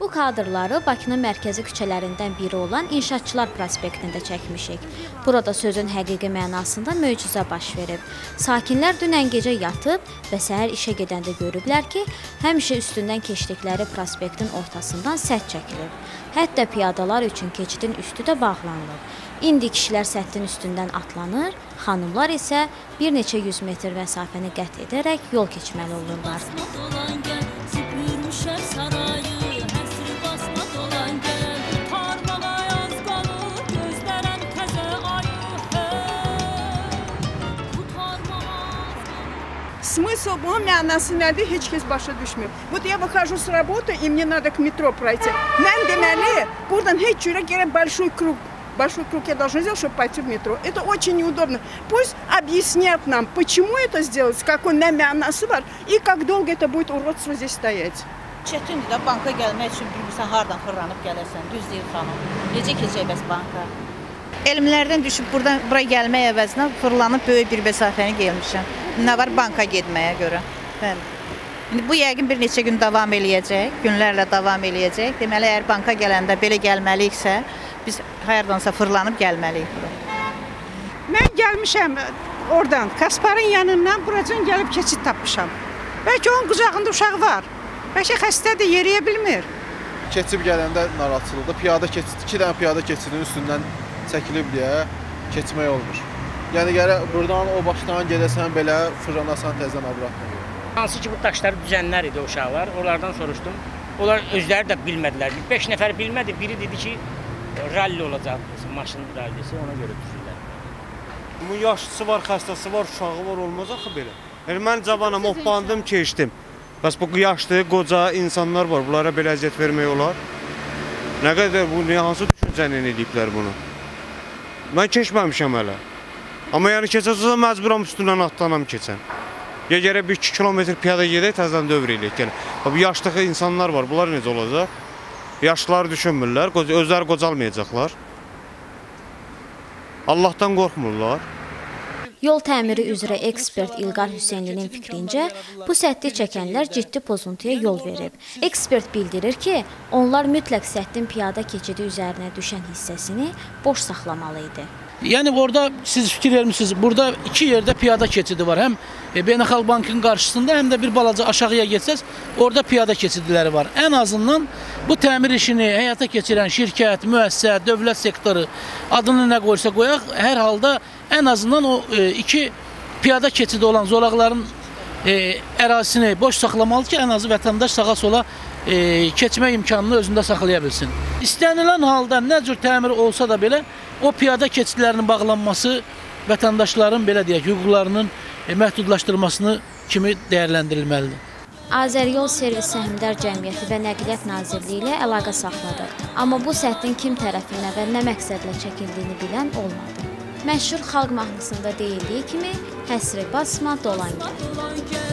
Bu kadrları Bakının mərkəzi küçələrindən biri olan İnşaatçılar prospektində çəkmişik. Burada sözün həqiqi mənasında möcüzə baş verib. Sakinlər dünən gecə yatıb və səhər işə gedəndə görüblər ki, həmişə üstündən keçdikləri prospektin ortasından sədd çəkilib. Hətta piyadalar üçün keçidin üstü də bağlanılıb. İndi kişilər səddin üstündən atlanır, xanımlar isə bir neçə 100 metr məsafəni qət edərək yol keçməli olurlar. Смысл, bunun mənası nədir? Heç kəs başa düşmür. Вот я выхожу с работы, и мне надо к метро пройти. Mən deməli, buradan heç cürə gəlib большой круг. Большой круг я должна сделать, чтобы пойти в метро. Это очень неудобно. Пусть объяснят нам, почему это сделать, какой mənası var и как долго это будет уродство здесь стоять. Çətindir də banka gəlmək üçün bilmirsən hardan fırlanıb gələsən, düz deyil xanım. Necə keçək bəs banka? Elmlərdən düşüb bura gəlmək əvəzinə fırlanıb böyük bir məsafəni gəlmişəm. Nə var banka getməyə görə. Bəli. İndi bu yəqin bir neçə gün davam eləyəcək, günlərlə davam eləyəcək. Deməli, əgər banka gələndə belə gəlməliyiksə, biz hardansa fırlanıb gəlməliyik bura. Mən gəlmişəm oradan, Kasparın yanından buracan gəlib keçid tapmışam. Bəlkə onun qucağında uşağı var. Bəlkə xəstədir, yeriyə bilmir. Keçib gələndə narahatçılıqda piyada keçid, 2 dənə piyada keçidin üstündən çəkilib deyə keçmək olmur. Yəni gərək buradan o başdan gedəsən belə fırlanasan təzən abratına. Hansı ki bu daşları düzənlər idi o uşaqlar, onlardan soruşdum. Onlar özləri də bilmədilər. 5 nəfər bilmədi, biri dedi ki ralli olacaq, maşın rallisi, ona görə düşürlər. Bunun yaşlısı var, xəstəsi var, uşağı var, olmaz axı belə. Mən cavanam, oxbandım, keçdim. Bəs bu yaşlı, qoca insanlar var, bunlara belə əziyyət vermək olar. Nə qədər, hansı düşüncəni ediblər bunu? Mən keçməmişəm hələ. Amma yəni keçəcəsə məcburam üstündən atlanam keçən. Ya gərək 1-2 kilometr piyada gedək, təzədən dövr eləyək. Bu yaşlı insanlar var, bunlar necə olacaq? Yaşlıları düşünmürlər, özləri qocalmayacaqlar. Allahdan qorxmurlar. Yol təmiri üzrə ekspert İlqar Hüseynlinin fikrincə, bu səddi çəkənlər ciddi pozuntuya yol verib. Ekspert bildirir ki, onlar mütləq səddin piyada keçidi üzərinə düşən hissəsini boş saxlamalı idi. Yəni orada siz fikir vermişsiniz, burada 2 yerdə piyada keçidi var. Həm Beynəlxalq Bankın qarşısında, həm də bir balaca aşağıya getsəz, orada piyada keçidləri var. Ən azından bu təmir işini həyata keçirən şirkət, müəssisə, dövlət sektoru adını nə qoysa qoyaq, hər halda ən azından o 2 piyada keçidi olan zolaqların ərazisini boş saxlamalı ki, ən azı vətəndaş sağa sola keçmək imkanını özündə saxlaya bilsin. İstənilən halda nə cür təmir olsa da belə, o piyada keçidlərinin bağlanması vətəndaşların belə deyək, hüquqlarının məhdudlaşdırılmasını kimi dəyərləndirilməlidir. Azəryol Servis Səhmdar Cəmiyyəti və Nəqliyyat Nazirliyi ilə əlaqə saxladıq. Amma bu səddin kim tərəfindən və nə məqsədlə çəkildiyini bilən olmadı. Məşhur xalq mahnısında deyildiyi kimi, həsri basma, dolan gəl.